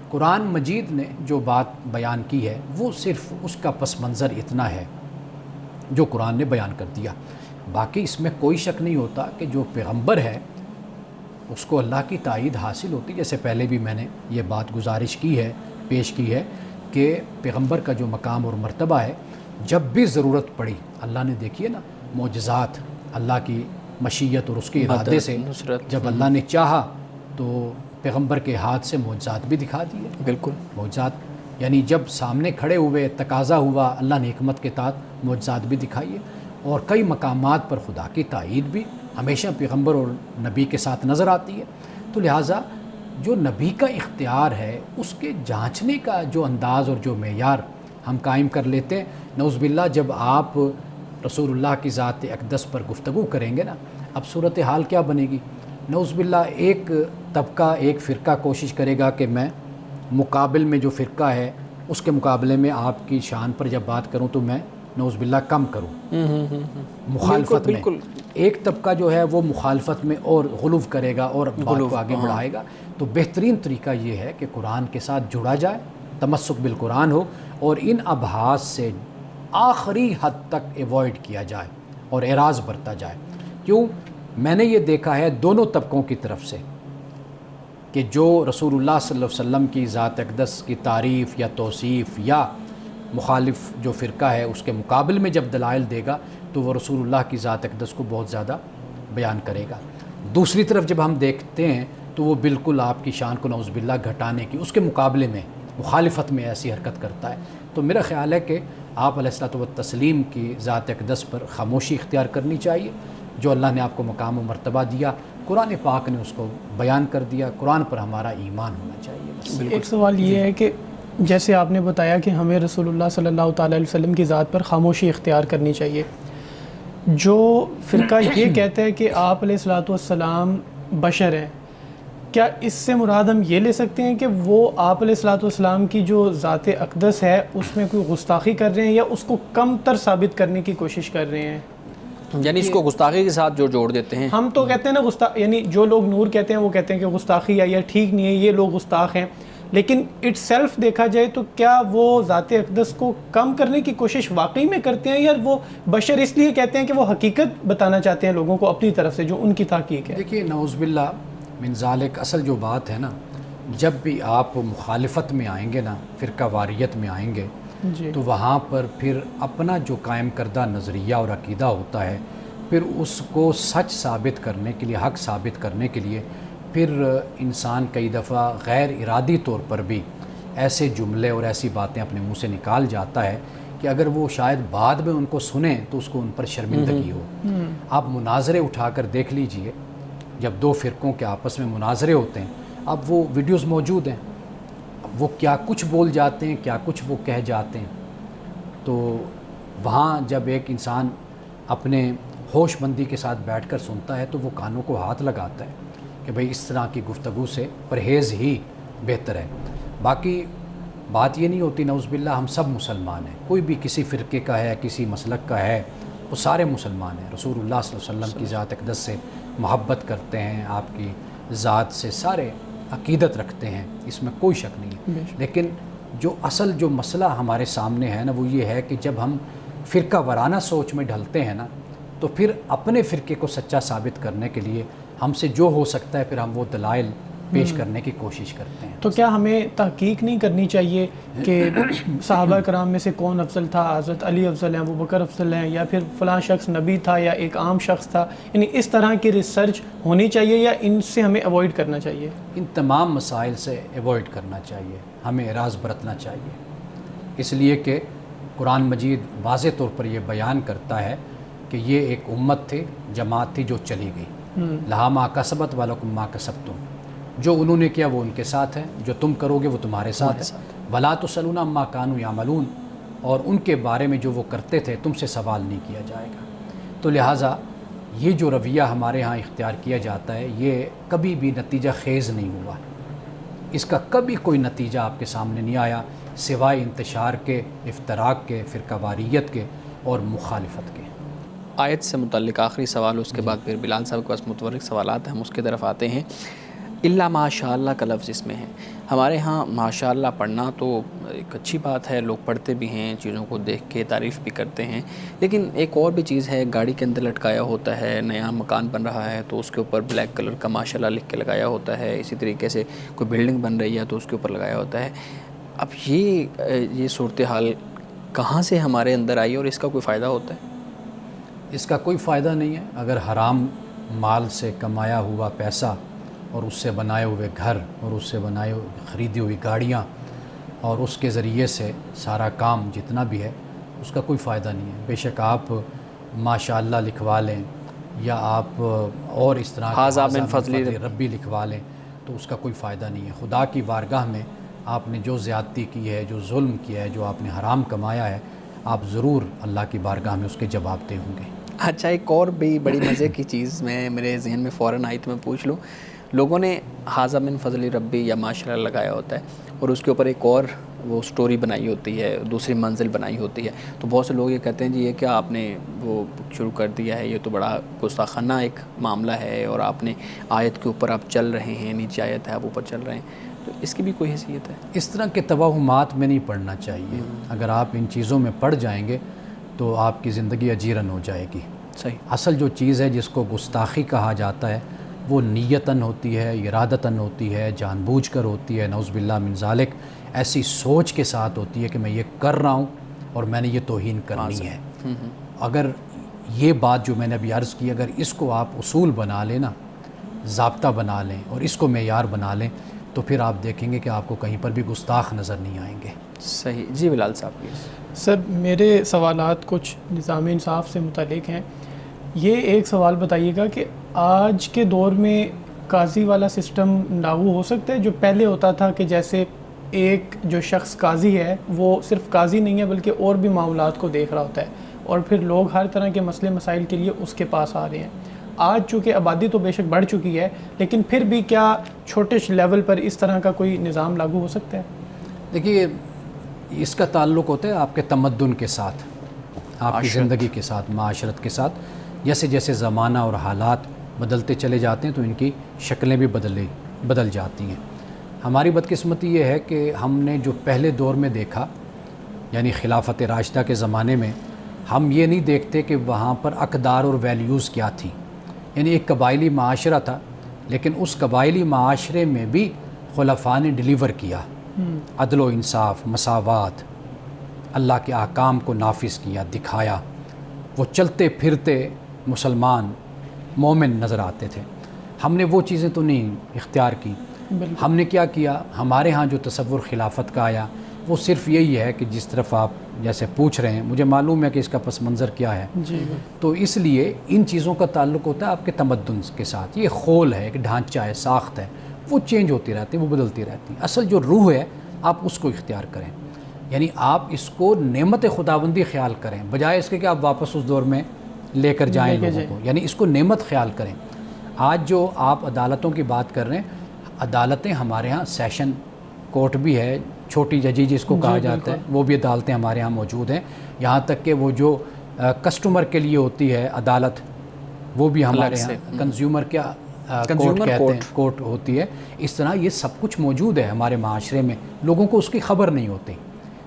قرآن مجید نے جو بات بیان کی ہے وہ صرف اس کا پس منظر اتنا ہے جو قرآن نے بیان کر دیا، باقی اس میں کوئی شک نہیں ہوتا کہ جو پیغمبر ہے اس کو اللہ کی تائید حاصل ہوتی، جیسے پہلے بھی میں نے یہ بات گزارش کی ہے، پیش کی ہے کہ پیغمبر کا جو مقام اور مرتبہ ہے، جب بھی ضرورت پڑی، اللہ نے دیکھیے نا معجزات، اللہ کی مشیت اور اس کے ارادے سے جب اللہ نے چاہا تو پیغمبر کے ہاتھ سے معجزات بھی دکھا دیے۔ بالکل، معجزات یعنی جب سامنے کھڑے ہوئے، تقاضا ہوا، اللہ نے حکمت کے تحت معجزات بھی دکھائیے، اور کئی مقامات پر خدا کی تائید بھی ہمیشہ پیغمبر اور نبی کے ساتھ نظر آتی ہے۔ تو لہٰذا جو نبی کا اختیار ہے اس کے جانچنے کا جو انداز اور جو معیار ہم قائم کر لیتے ہیں، نعوذ باللہ جب آپ رسول اللہ کی ذات اقدس پر گفتگو کریں گے نا، اب صورتحال کیا بنے گی؟ نعوذ باللہ ایک طبقہ، ایک فرقہ کوشش کرے گا کہ میں مقابل میں جو فرقہ ہے اس کے مقابلے میں آپ کی شان پر جب بات کروں تو میں نعوذ باللہ کم کروں مخالفت میں۔ ایک طبقہ جو ہے وہ مخالفت میں اور غلو کرے گا اور بات کو آگے بڑھائے گا۔ تو بہترین طریقہ یہ ہے کہ قرآن کے ساتھ جڑا جائے، تمسک بالقرآن ہو، اور ان ابحاث سے آخری حد تک ایوائڈ کیا جائے اور اعراض برتا جائے۔ کیوں؟ میں نے یہ دیکھا ہے دونوں طبقوں کی طرف سے کہ جو رسول اللہ صلی اللہ علیہ وسلم کی ذات اقدس کی تعریف یا توصیف یا مخالف جو فرقہ ہے اس کے مقابل میں جب دلائل دے گا تو وہ رسول اللہ کی ذات اقدس کو بہت زیادہ بیان کرے گا۔ دوسری طرف جب ہم دیکھتے ہیں تو وہ بالکل آپ کی شان کو نعوذ باللہ گھٹانے کی، اس کے مقابلے میں مخالفت میں ایسی حرکت کرتا ہے۔ تو میرا خیال ہے کہ آپ علیہ الصلوۃ والتسلیم کی ذات اقدس پر خاموشی اختیار کرنی چاہیے۔ جو اللہ نے آپ کو مقام و مرتبہ دیا، قرآن پاک نے اس کو بیان کر دیا، قرآن پر ہمارا ایمان ہونا چاہیے۔ بس ایک سوال یہ ہے کہ جیسے آپ نے بتایا کہ ہمیں رسول اللہ صلی اللہ تعالیٰ علیہ وسلم کی ذات پر خاموشی اختیار کرنی چاہیے، جو فرقہ یہ کہتا ہے کہ آپ علیہ الصلوۃ والسلام بشر ہیں، کیا اس سے مراد ہم یہ لے سکتے ہیں کہ وہ آپ علیہ الصلوۃ والسلام کی جو ذات اقدس ہے اس میں کوئی گستاخی کر رہے ہیں یا اس کو کم تر ثابت کرنے کی کوشش کر رہے ہیں؟ یعنی اس کو گستاخی کے ساتھ جو جوڑ دیتے ہیں۔ ہم تو کہتے ہیں نا یعنی جو لوگ نور کہتے ہیں وہ کہتے ہیں کہ گستاخی یا یہ ٹھیک نہیں ہے، یہ لوگ گستاخ ہیں، لیکن اٹ سیلف دیکھا جائے تو کیا وہ ذات اقدس کو کم کرنے کی کوشش واقعی میں کرتے ہیں، یا وہ بشر اس لیے کہتے ہیں کہ وہ حقیقت بتانا چاہتے ہیں لوگوں کو اپنی طرف سے جو ان کی تحقیق ہے؟ دیکھیے نعوذ باللہ من ذالک، اصل جو بات ہے نا، جب بھی آپ مخالفت میں آئیں گے نا، فرقہ واریت میں آئیں گے جی، تو وہاں پر پھر اپنا جو قائم کردہ نظریہ اور عقیدہ ہوتا ہے، پھر اس کو سچ ثابت کرنے کے لیے، حق ثابت کرنے کے لیے، پھر انسان کئی دفعہ غیر ارادی طور پر بھی ایسے جملے اور ایسی باتیں اپنے منہ سے نکال جاتا ہے کہ اگر وہ شاید بعد میں ان کو سنیں تو اس کو ان پر شرمندگی ہو۔ آپ مناظرے اٹھا کر دیکھ لیجئے، جب دو فرقوں کے آپس میں مناظرے ہوتے ہیں، اب وہ ویڈیوز موجود ہیں، وہ کیا کچھ بول جاتے ہیں، کیا کچھ وہ کہہ جاتے ہیں۔ تو وہاں جب ایک انسان اپنے ہوش مندی کے ساتھ بیٹھ کر سنتا ہے تو وہ کانوں کو ہاتھ لگاتا ہے کہ بھئی اس طرح کی گفتگو سے پرہیز ہی بہتر ہے۔ باقی بات یہ نہیں ہوتی، نعوذ باللہ ہم سب مسلمان ہیں، کوئی بھی کسی فرقے کا ہے، کسی مسلک کا ہے، وہ سارے مسلمان ہیں، رسول اللہ صلی اللہ علیہ وسلم کی ذات اقدس سے محبت کرتے ہیں، آپ کی ذات سے سارے عقیدت رکھتے ہیں، اس میں کوئی شک نہیں ہے۔ لیکن جو اصل جو مسئلہ ہمارے سامنے ہے نا، وہ یہ ہے کہ جب ہم فرقہ وارانہ سوچ میں ڈھلتے ہیں نا، تو پھر اپنے فرقے کو سچا ثابت کرنے کے لیے ہم سے جو ہو سکتا ہے پھر ہم وہ دلائل پیش کرنے کی کوشش کرتے ہیں۔ تو کیا ہمیں تحقیق نہیں کرنی چاہیے کہ صحابہ کرام میں سے کون افضل تھا؟ حضرت علی افضل ہیں، ابوبکر افضل ہیں، یا پھر فلاں شخص نبی تھا یا ایک عام شخص تھا؟ یعنی اس طرح کی ریسرچ ہونی چاہیے یا ان سے ہمیں اوائڈ کرنا چاہیے؟ ان تمام مسائل سے ایوائڈ کرنا چاہیے، ہمیں اعراض برتنا چاہیے، اس لیے کہ قرآن مجید واضح طور پر یہ بیان کرتا ہے کہ یہ ایک امت تھی، جماعت تھی جو چلی گئی، لہا ما کسبت ولکم ما کسبتم، جو انہوں نے کیا وہ ان کے ساتھ ہے، جو تم کرو گے وہ تمہارے ساتھ ہے، ولا تسألون عما کانوا یعملون، اور ان کے بارے میں جو وہ کرتے تھے تم سے سوال نہیں کیا جائے گا۔ تو لہٰذا یہ جو رویہ ہمارے ہاں اختیار کیا جاتا ہے یہ کبھی بھی نتیجہ خیز نہیں ہوا، اس کا کبھی کوئی نتیجہ آپ کے سامنے نہیں آیا سوائے انتشار کے، افتراق کے، فرقہ واریت کے اور مخالفت کے۔ آیت سے متعلق آخری سوال، اس کے بعد پھر بلال صاحب کے پاس متورک سوالات ہیں، ہم اس کی طرف آتے ہیں۔ الا ماشاء اللہ کا لفظ اس میں ہے۔ ہمارے ہاں ماشاء اللہ پڑھنا تو ایک اچھی بات ہے، لوگ پڑھتے بھی ہیں، چیزوں کو دیکھ کے تعریف بھی کرتے ہیں، لیکن ایک اور بھی چیز ہے، گاڑی کے اندر لٹکایا ہوتا ہے، نیا مکان بن رہا ہے تو اس کے اوپر بلیک کلر کا ماشاء اللہ لکھ کے لگایا ہوتا ہے، اسی طریقے سے کوئی بلڈنگ بن رہی ہے تو اس کے اوپر لگایا ہوتا ہے۔ اب یہ صورتحال کہاں سے ہمارے اندر آئی اور اس کا کوئی فائدہ ہوتا ہے؟ اس کا کوئی فائدہ نہیں ہے۔ اگر حرام مال سے کمایا ہوا پیسہ اور اس سے بنائے ہوئے گھر اور اس سے خریدی ہوئی گاڑیاں اور اس کے ذریعے سے سارا کام جتنا بھی ہے اس کا کوئی فائدہ نہیں ہے۔ بے شک آپ ماشاء اللہ لکھوا لیں یا آپ اور اس طرح ھذا من فضل ربی لکھوا لیں تو اس کا کوئی فائدہ نہیں ہے۔ خدا کی بارگاہ میں آپ نے جو زیادتی کی ہے، جو ظلم کیا ہے، جو آپ نے حرام کمایا ہے، آپ ضرور اللہ کی بارگاہ میں اس کے جواب دہ ہوں گے۔ اچھا، ایک اور بھی بڑی مزے کی چیز میرے ذہن میں فوراً آئی تو میں پوچھ لوں۔ لوگوں نے ھذا من فضل ربی یا ماشاء اللہ لگایا ہوتا ہے اور اس کے اوپر ایک اور وہ سٹوری بنائی ہوتی ہے، دوسری منزل بنائی ہوتی ہے، تو بہت سے لوگ یہ کہتے ہیں جی یہ کیا آپ نے وہ شروع کر دیا ہے، یہ تو بڑا گستاخانہ ایک معاملہ ہے اور آپ نے آیت کے اوپر آپ چل رہے ہیں، نیچے آیت ہے آپ اوپر چل رہے ہیں، تو اس کی بھی کوئی حیثیت ہے؟ اس طرح کے توہمات میں نہیں پڑھنا چاہیے۔ اگر آپ ان چیزوں میں پڑ جائیں گے تو آپ کی زندگی اجیرن ہو جائے گی۔ صحیح۔ اصل جو چیز ہے جس کو گستاخی کہا جاتا ہے وہ نیتاً ہوتی ہے، ارادتاً ہوتی ہے، جان بوجھ کر ہوتی ہے، نعوذ باللہ من ذالک، ایسی سوچ کے ساتھ ہوتی ہے کہ میں یہ کر رہا ہوں اور میں نے یہ توہین کرنی ہے۔ اگر یہ بات جو میں نے ابھی عرض کی، اگر اس کو آپ اصول بنا لیں نا، ضابطہ بنا لیں اور اس کو معیار بنا لیں تو پھر آپ دیکھیں گے کہ آپ کو کہیں پر بھی گستاخ نظر نہیں آئیں گے۔ صحیح جی بلال صاحب پلیز۔ سر میرے سوالات کچھ نظام انصاف سے متعلق ہیں۔ یہ ایک سوال بتائیے گا کہ آج کے دور میں قاضی والا سسٹم لاگو ہو سکتا ہے جو پہلے ہوتا تھا، کہ جیسے ایک جو شخص قاضی ہے وہ صرف قاضی نہیں ہے بلکہ اور بھی معاملات کو دیکھ رہا ہوتا ہے اور پھر لوگ ہر طرح کے مسئلے مسائل کے لیے اس کے پاس آ رہے ہیں۔ آج چونکہ آبادی تو بے شک بڑھ چکی ہے لیکن پھر بھی کیا چھوٹے لیول پر اس طرح کا کوئی نظام لاگو ہو سکتا ہے؟ دیکھیے اس کا تعلق ہوتا ہے آپ کے تمدن کے ساتھ، آپ کی زندگی کے ساتھ، معاشرت کے ساتھ۔ جیسے جیسے زمانہ اور حالات بدلتے چلے جاتے ہیں تو ان کی شکلیں بھی بدل جاتی ہیں۔ ہماری بدقسمتی یہ ہے کہ ہم نے جو پہلے دور میں دیکھا، یعنی خلافت راشدہ کے زمانے میں، ہم یہ نہیں دیکھتے کہ وہاں پر اقدار اور ویلیوز کیا تھیں۔ یعنی ایک قبائلی معاشرہ تھا لیکن اس قبائلی معاشرے میں بھی خلفاء نے ڈیلیور کیا، عدل و انصاف، مساوات، اللہ کے احکام کو نافذ کیا، دکھایا۔ وہ چلتے پھرتے مسلمان مومن نظر آتے تھے۔ ہم نے وہ چیزیں تو نہیں اختیار کی۔ ہم نے کیا کیا؟ ہمارے ہاں جو تصور خلافت کا آیا وہ صرف یہی ہے کہ جس طرف آپ جیسے پوچھ رہے ہیں، مجھے معلوم ہے کہ اس کا پس منظر کیا ہے، تو اس لیے ان چیزوں کا تعلق ہوتا ہے آپ کے تمدن کے ساتھ۔ یہ خول ہے، ایک ڈھانچہ ہے، ساخت ہے، وہ چینج ہوتی رہتی ہے، وہ بدلتی رہتی ہے۔ اصل جو روح ہے آپ اس کو اختیار کریں، یعنی آپ اس کو نعمت خداوندی خیال کریں بجائے اس کے کہ آپ واپس اس دور میں لے کر جائیں لوگوں کو، یعنی اس کو نعمت خیال کریں۔ آج جو آپ عدالتوں کی بات کر رہے ہیں، عدالتیں ہمارے ہاں سیشن کورٹ بھی ہے، چھوٹی ججی جس کو کہا جاتا ہے، وہ بھی عدالتیں ہمارے ہاں موجود ہیں۔ یہاں تک کہ وہ جو کسٹمر کے لیے ہوتی ہے عدالت، وہ بھی ہمارے یہاں کنزیومر کیا کورٹ کہتے ہیں، کورٹ ہوتی ہے۔ اس طرح یہ سب کچھ موجود ہے ہمارے معاشرے میں، لوگوں کو اس کی خبر نہیں ہوتی۔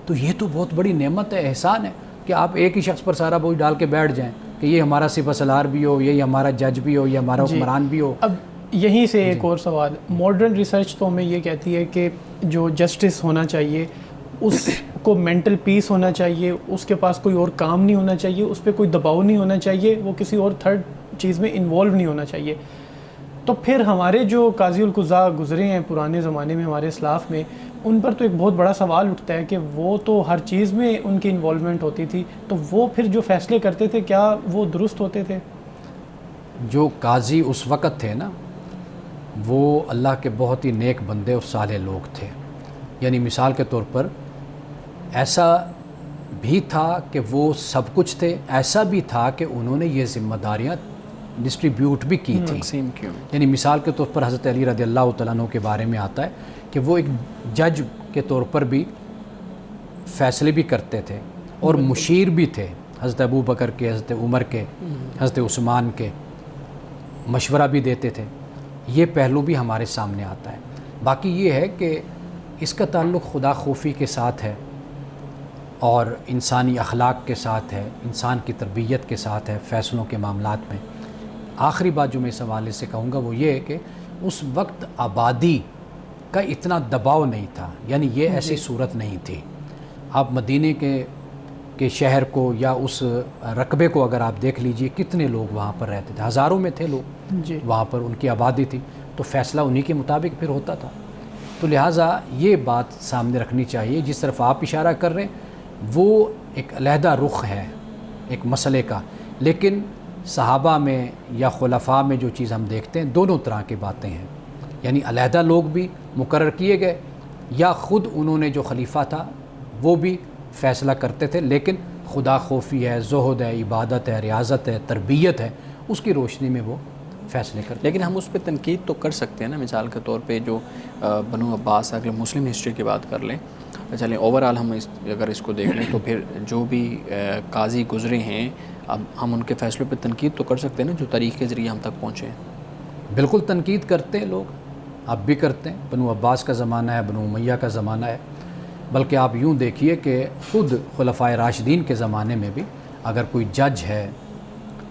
تو یہ تو بہت بڑی نعمت ہے، احسان ہے کہ آپ ایک ہی شخص پر سارا بوجھ ڈال کے بیٹھ جائیں کہ یہ ہمارا سپہ سالار بھی ہو، یہ ہمارا جج بھی ہو، یہ ہمارا حکمران بھی ہو۔ اب یہیں سے ایک اور سوال، ماڈرن ریسرچ تو ہمیں یہ کہتی ہے کہ جو جسٹس ہونا چاہیے اس کو مینٹل پیس ہونا چاہیے، اس کے پاس کوئی اور کام نہیں ہونا چاہیے، اس پہ کوئی دباؤ نہیں ہونا چاہیے، وہ کسی اور تھرڈ چیز میں انوالو نہیں ہونا چاہیے۔ تو پھر ہمارے جو قاضی القضاء گزرے ہیں پرانے زمانے میں ہمارے اسلاف میں، ان پر تو ایک بہت بڑا سوال اٹھتا ہے کہ وہ تو ہر چیز میں ان کی انوالومنٹ ہوتی تھی، تو وہ پھر جو فیصلے کرتے تھے کیا وہ درست ہوتے تھے؟ جو قاضی اس وقت تھے نا، وہ اللہ کے بہت ہی نیک بندے اور صالح لوگ تھے. یعنی مثال کے طور پر ایسا بھی تھا کہ وہ سب کچھ تھے، ایسا بھی تھا کہ انہوں نے یہ ذمہ داریاں ڈسٹریبیوٹ بھی کی تھیں. تقسیم کیوں؟ یعنی مثال کے طور پر حضرت علی رضی اللہ تعالیٰ عنہ کے بارے میں آتا ہے کہ وہ ایک جج کے طور پر بھی فیصلے بھی کرتے تھے اور مشیر بھی تھے، حضرت ابو بکر کے، حضرت عمر کے، حضرت عثمان کے، مشورہ بھی دیتے تھے. یہ پہلو بھی ہمارے سامنے آتا ہے. باقی یہ ہے کہ اس کا تعلق خدا خوفی کے ساتھ ہے اور انسانی اخلاق کے ساتھ ہے، انسان کی تربیت کے ساتھ ہے فیصلوں کے معاملات میں. آخری بات جو میں اس حوالے سے کہوں گا وہ یہ ہے کہ اس وقت آبادی کا اتنا دباؤ نہیں تھا، یعنی یہ ایسی صورت نہیں تھی. آپ مدینے کے شہر کو یا اس رقبے کو اگر آپ دیکھ لیجئے، کتنے لوگ وہاں پر رہتے تھے، ہزاروں میں تھے لوگ جی وہاں پر، ان کی آبادی تھی، تو فیصلہ انہی کے مطابق پھر ہوتا تھا. تو لہٰذا یہ بات سامنے رکھنی چاہیے. جس طرف آپ اشارہ کر رہے ہیں وہ ایک علیحدہ رخ ہے ایک مسئلے کا، لیکن صحابہ میں یا خلفاء میں جو چیز ہم دیکھتے ہیں دونوں طرح کی باتیں ہیں. یعنی علیحدہ لوگ بھی مقرر کیے گئے یا خود انہوں نے جو خلیفہ تھا وہ بھی فیصلہ کرتے تھے، لیکن خدا خوفی ہے، زہد ہے، عبادت ہے، ریاضت ہے، تربیت ہے، اس کی روشنی میں وہ فیصلے کرتے. لیکن ہم اس پہ تنقید تو کر سکتے ہیں نا. مثال کے طور پہ جو بنو عباس، اگر مسلم ہسٹری کی بات کر لیں، چلیں اوورآل ہم اگر اس کو دیکھ لیں تو پھر جو بھی قاضی گزرے ہیں اب ہم ان کے فیصلوں پہ تنقید تو کر سکتے ہیں نا، جو تاریخ کے ذریعے ہم تک پہنچے ہیں. بالکل تنقید کرتے ہیں لوگ، اب بھی کرتے ہیں. بنو عباس کا زمانہ ہے، بنو امیہ کا زمانہ ہے، بلکہ آپ یوں دیکھیے کہ خود خلفائے راشدین کے زمانے میں بھی اگر کوئی جج ہے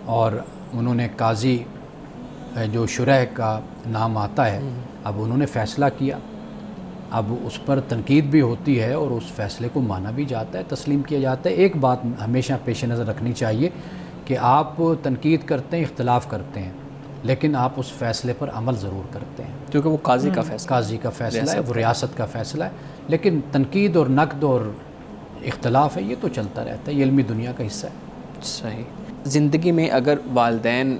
اور انہوں نے قاضی جو شرح کا نام آتا ہے، اب انہوں نے فیصلہ کیا، اب اس پر تنقید بھی ہوتی ہے اور اس فیصلے کو مانا بھی جاتا ہے، تسلیم کیا جاتا ہے. ایک بات ہمیشہ پیش نظر رکھنی چاہیے کہ آپ تنقید کرتے ہیں، اختلاف کرتے ہیں، لیکن آپ اس فیصلے پر عمل ضرور کرتے ہیں کیونکہ وہ قاضی کا فیصلہ، قاضی کا فیصلہ ہے، وہ ریاست کا فیصلہ ہے. لیکن تنقید اور نقد اور اختلاف ہے، یہ تو چلتا رہتا ہے، یہ علمی دنیا کا حصہ ہے. صحیح. زندگی میں اگر والدین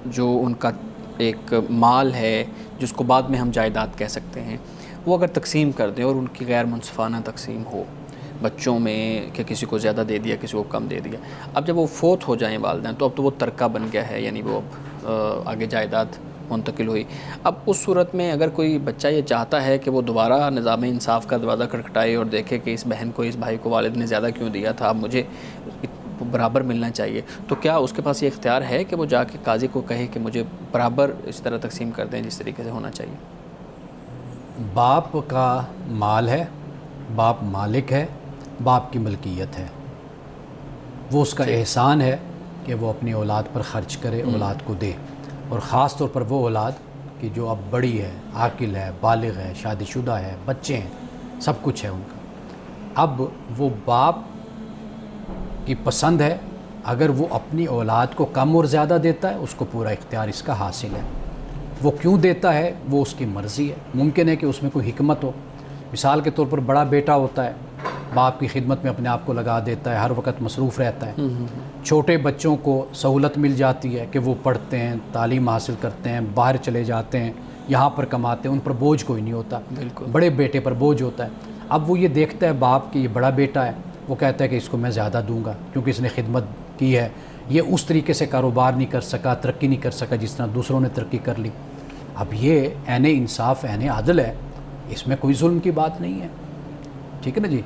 جو ان کا ایک مال ہے جس کو بعد میں ہم جائیداد کہہ سکتے ہیں، وہ اگر تقسیم کر دیں اور ان کی غیر منصفانہ تقسیم ہو بچوں میں کہ کسی کو زیادہ دے دیا کسی کو کم دے دیا، اب جب وہ فوت ہو جائیں والدین تو اب تو وہ ترکہ بن گیا ہے، یعنی وہ اب آگے جائیداد منتقل ہوئی. اب اس صورت میں اگر کوئی بچہ یہ چاہتا ہے کہ وہ دوبارہ نظام انصاف کا دروازہ کھٹکھٹائے اور دیکھے کہ اس بہن کو اس بھائی کو والد نے زیادہ کیوں دیا تھا، اب مجھے برابر ملنا چاہیے، تو کیا اس کے پاس یہ اختیار ہے کہ وہ جا کے قاضی کو کہے کہ مجھے برابر اس طرح تقسیم کر دیں جس طریقے سے ہونا چاہیے؟ باپ کا مال ہے، باپ مالک ہے، باپ کی ملکیت ہے، وہ اس کا احسان ہے کہ وہ اپنی اولاد پر خرچ کرے، اولاد کو دے، اور خاص طور پر وہ اولاد کہ جو اب بڑی ہے، عاقل ہے، بالغ ہے، شادی شدہ ہے، بچے ہیں، سب کچھ ہے ان کا. اب وہ باپ کی پسند ہے، اگر وہ اپنی اولاد کو کم اور زیادہ دیتا ہے اس کو پورا اختیار اس کا حاصل ہے. وہ کیوں دیتا ہے وہ اس کی مرضی ہے. ممکن ہے کہ اس میں کوئی حکمت ہو. مثال کے طور پر بڑا بیٹا ہوتا ہے، باپ کی خدمت میں اپنے آپ کو لگا دیتا ہے، ہر وقت مصروف رہتا ہے. چھوٹے بچوں کو سہولت مل جاتی ہے کہ وہ پڑھتے ہیں، تعلیم حاصل کرتے ہیں، باہر چلے جاتے ہیں، یہاں پر کماتے ہیں، ان پر بوجھ کوئی نہیں ہوتا. بڑے بیٹے پر بوجھ ہوتا ہے. اب وہ یہ دیکھتا ہے باپ کہ یہ بڑا بیٹا ہے، وہ کہتا ہے کہ اس کو میں زیادہ دوں گا کیونکہ اس نے خدمت کی ہے، یہ اس طریقے سے کاروبار نہیں کر سکا، ترقی نہیں کر سکا جس طرح دوسروں نے ترقی کر لی. اب یہ عین انصاف، عین عدل ہے، اس میں کوئی ظلم کی بات نہیں ہے. ٹھیک ہے نا جی.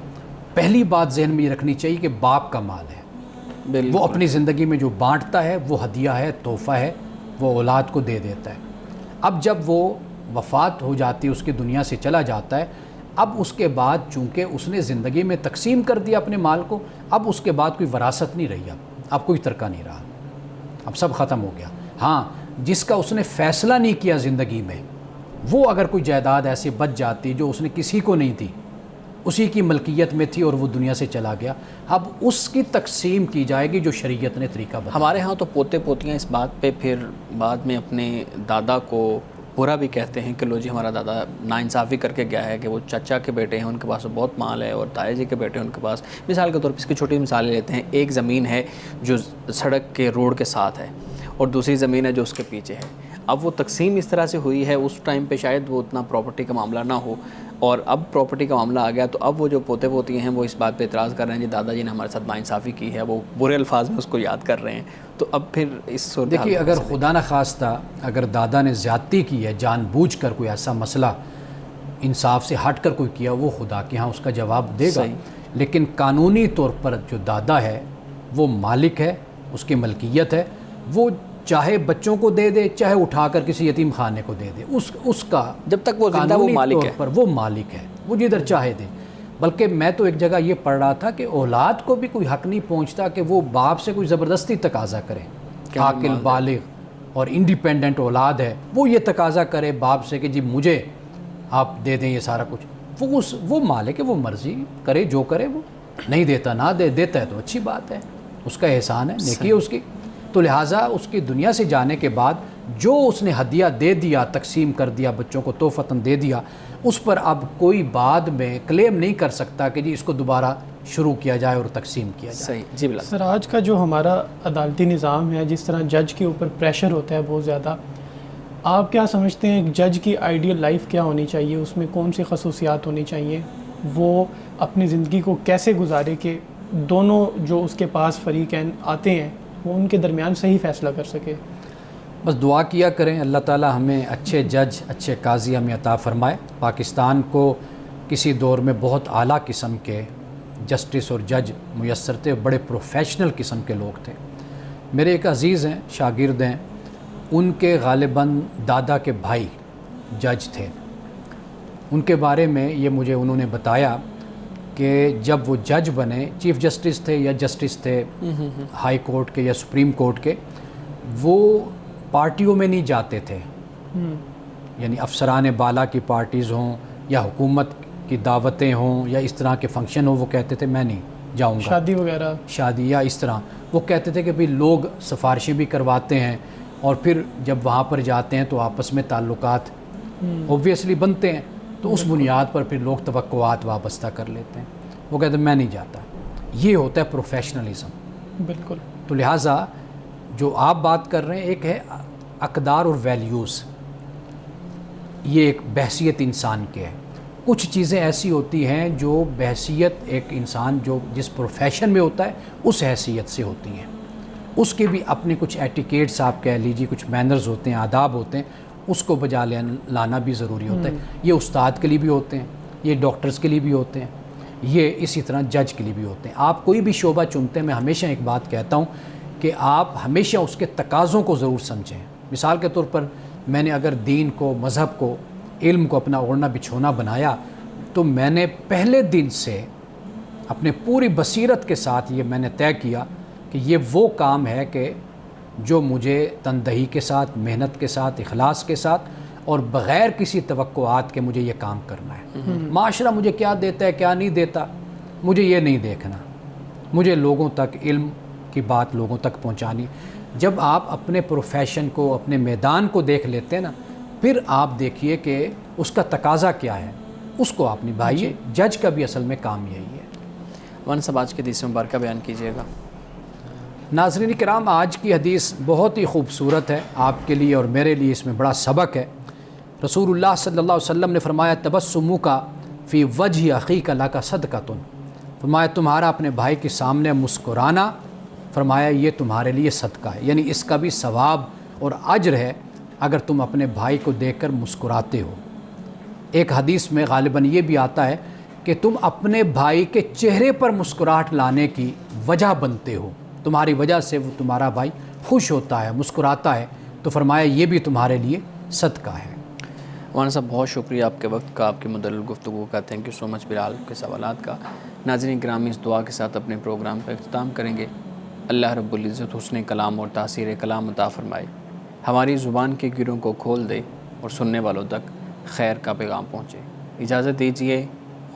پہلی بات ذہن میں یہ رکھنی چاہیے کہ باپ کا مال ہے، وہ اپنی زندگی میں جو بانٹتا ہے وہ ہدیہ ہے، تحفہ ہے، وہ اولاد کو دے دیتا ہے. اب جب وہ وفات ہو جاتی ہے، اس کی دنیا سے چلا جاتا ہے، اب اس کے بعد چونکہ اس نے زندگی میں تقسیم کر دیا اپنے مال کو، اب اس کے بعد کوئی وراثت نہیں رہی، اب کوئی ترکہ نہیں رہا، اب سب ختم ہو گیا. ہاں، جس کا اس نے فیصلہ نہیں کیا زندگی میں، وہ اگر کوئی جائیداد ایسے بچ جاتی جو اس نے کسی کو نہیں دی، اسی کی ملکیت میں تھی اور وہ دنیا سے چلا گیا. اب اس کی تقسیم کی جائے گی جو شریعت نے طریقہ بتایا. ہمارے ہاں تو پوتے پوتیاں اس بات پہ پھر بعد میں اپنے دادا کو برا بھی کہتے ہیں کہ لو جی ہمارا دادا ناانصافی کر کے گیا ہے کہ وہ چچا کے بیٹے ہیں ان کے پاس بہت مال ہے اور تایا جی کے بیٹے ہیں ان کے پاس. مثال کے طور پر اس کی چھوٹی مثالیں لیتے ہیں. ایک زمین ہے جو سڑک کے روڈ کے ساتھ ہے اور دوسری زمین ہے جو اس کے پیچھے ہے. اب وہ تقسیم اس طرح سے ہوئی ہے, اس ٹائم پہ شاید وہ اتنا پراپرٹی کا معاملہ نہ ہو, اور اب پراپرٹی کا معاملہ آ گیا تو اب وہ جو پوتے پوتی ہیں وہ اس بات پہ اعتراض کر رہے ہیں جی دادا جی نے ہمارے ساتھ ناانصافی کی ہے, وہ برے الفاظ میں اس کو یاد کر رہے ہیں. تو اب پھر اس صورت دیکھیے اگر خدا نہ خواستہ اگر دادا نے زیادتی کی ہے, جان بوجھ کر کوئی ایسا مسئلہ انصاف سے ہٹ کر کوئی کیا, وہ خدا کے ہاں اس کا جواب دے گا. لیکن قانونی طور پر جو دادا ہے وہ مالک ہے, اس کی ملکیت ہے, وہ چاہے بچوں کو دے دے چاہے اٹھا کر کسی یتیم خانے کو دے دے, اس کا جب تک وہ زندہ وہ مالک ہے, پر وہ مالک ہے, وہ جدھر چاہے دے. بلکہ میں تو ایک جگہ یہ پڑھ رہا تھا کہ اولاد کو بھی کوئی حق نہیں پہنچتا کہ وہ باپ سے کوئی زبردستی تقاضا کرے. عاقل بالغ اور انڈیپینڈنٹ اولاد ہے وہ یہ تقاضا کرے باپ سے کہ جی مجھے آپ دے دیں یہ سارا کچھ. وہ مالک ہے, وہ مرضی کرے جو کرے, وہ نہیں دیتا نہ دے, دیتا ہے تو اچھی بات ہے, اس کا احسان ہے, نیکی ہے اس کی. تو لہٰذا اس کی دنیا سے جانے کے بعد جو اس نے ہدیہ دے دیا, تقسیم کر دیا, بچوں کو تحفتاً دے دیا, اس پر اب کوئی بعد میں کلیم نہیں کر سکتا کہ جی اس کو دوبارہ شروع کیا جائے اور تقسیم کیا جائے. صحیح جی بلا سر, آج کا جو ہمارا عدالتی نظام ہے, جس طرح جج کے اوپر پریشر ہوتا ہے بہت زیادہ, آپ کیا سمجھتے ہیں ایک جج کی آئیڈیل لائف کیا ہونی چاہیے, اس میں کون سی خصوصیات ہونی چاہیے, وہ اپنی زندگی کو کیسے گزارے کہ دونوں جو اس کے پاس فریقین آتے ہیں وہ ان کے درمیان صحیح فیصلہ کر سکے؟ بس دعا کیا کریں اللہ تعالی ہمیں اچھے جج اچھے قاضی ہمیں عطا فرمائے. پاکستان کو کسی دور میں بہت اعلیٰ قسم کے جسٹس اور جج میسر تھے, بڑے پروفیشنل قسم کے لوگ تھے. میرے ایک عزیز ہیں, شاگرد ہیں, ان کے غالباً دادا کے بھائی جج تھے. ان کے بارے میں یہ مجھے انہوں نے بتایا کہ جب وہ جج بنے, چیف جسٹس تھے یا جسٹس تھے ہائی کورٹ کے یا سپریم کورٹ کے, وہ پارٹیوں میں نہیں جاتے تھے. یعنی افسران بالا کی پارٹیز ہوں یا حکومت کی دعوتیں ہوں یا اس طرح کے فنکشن ہوں, وہ کہتے تھے میں نہیں جاؤں گا. شادی وغیرہ, شادی یا اس طرح وہ کہتے تھے کہ بھئی لوگ سفارشیں بھی کرواتے ہیں اور پھر جب وہاں پر جاتے ہیں تو آپس میں تعلقات اوبویسلی بنتے ہیں, تو اس بنیاد پر پھر لوگ توقعات وابستہ کر لیتے ہیں. وہ کہتے ہیں میں نہیں جاتا. یہ ہوتا ہے پروفیشنلزم. بالکل. تو لہٰذا جو آپ بات کر رہے ہیں ایک ہے اقدار اور ویلیوز, یہ ایک بحثیت انسان کے ہے. کچھ چیزیں ایسی ہوتی ہیں جو بحثیت ایک انسان جو جس پروفیشن میں ہوتا ہے اس حیثیت سے ہوتی ہیں, اس کے بھی اپنے کچھ ایٹیکیٹس آپ کہہ لیجیے, کچھ مینرز ہوتے ہیں, آداب ہوتے ہیں, اس کو بجا لانا بھی ضروری ہوتا ہے. یہ استاد کے لیے بھی ہوتے ہیں, یہ ڈاکٹرز کے لیے بھی ہوتے ہیں, یہ اسی طرح جج کے لیے بھی ہوتے ہیں. آپ کوئی بھی شعبہ چنتے ہیں, میں ہمیشہ ایک بات کہتا ہوں کہ آپ ہمیشہ اس کے تقاضوں کو ضرور سمجھیں. مثال کے طور پر میں نے اگر دین کو, مذہب کو, علم کو اپنا اوڑھنا بچھونا بنایا تو میں نے پہلے دن سے اپنے پوری بصیرت کے ساتھ یہ میں نے طے کیا کہ یہ وہ کام ہے کہ جو مجھے تندہی کے ساتھ, محنت کے ساتھ, اخلاص کے ساتھ اور بغیر کسی توقعات کے مجھے یہ کام کرنا ہے. معاشرہ مجھے کیا دیتا ہے کیا نہیں دیتا مجھے یہ نہیں دیکھنا, مجھے لوگوں تک علم کی بات لوگوں تک پہنچانی. جب آپ اپنے پروفیشن کو, اپنے میدان کو دیکھ لیتے ہیں نا, پھر آپ دیکھیے کہ اس کا تقاضا کیا ہے, اس کو آپ نبھائیے. جج کا بھی اصل میں کام یہی ہے. مولانا صاحب آج کی حدیث مبارکہ بیان کیجیے گا. ناظرین کرام, آج کی حدیث بہت ہی خوبصورت ہے آپ کے لیے اور میرے لیے, اس میں بڑا سبق ہے. رسول اللہ صلی اللہ علیہ وسلم نے فرمایا تبسمک فی وجہ اخیک لک صدقۃ, فرمایا تمہارا اپنے بھائی کے سامنے مسکرانا, فرمایا یہ تمہارے لیے صدقہ ہے. یعنی اس کا بھی ثواب اور اجر ہے اگر تم اپنے بھائی کو دیکھ کر مسکراتے ہو. ایک حدیث میں غالباً یہ بھی آتا ہے کہ تم اپنے بھائی کے چہرے پر مسکراہٹ لانے کی وجہ بنتے ہو, تمہاری وجہ سے وہ تمہارا بھائی خوش ہوتا ہے, مسکراتا ہے, تو فرمایا یہ بھی تمہارے لیے صدقہ ہے. مولانا صاحب بہت شکریہ آپ کے وقت کا, آپ کی مدلل گفتگو کا. تھینک یو سو مچ بلال کے سوالات کا. ناظرین گرامی, اس دعا کے ساتھ اپنے پروگرام کا اختتام کریں گے. اللہ رب العزت حسن کلام اور تاثیر کلام عطا فرمائے, ہماری زبان کے گروں کو کھول دے اور سننے والوں تک خیر کا پیغام پہنچے. اجازت دیجیے,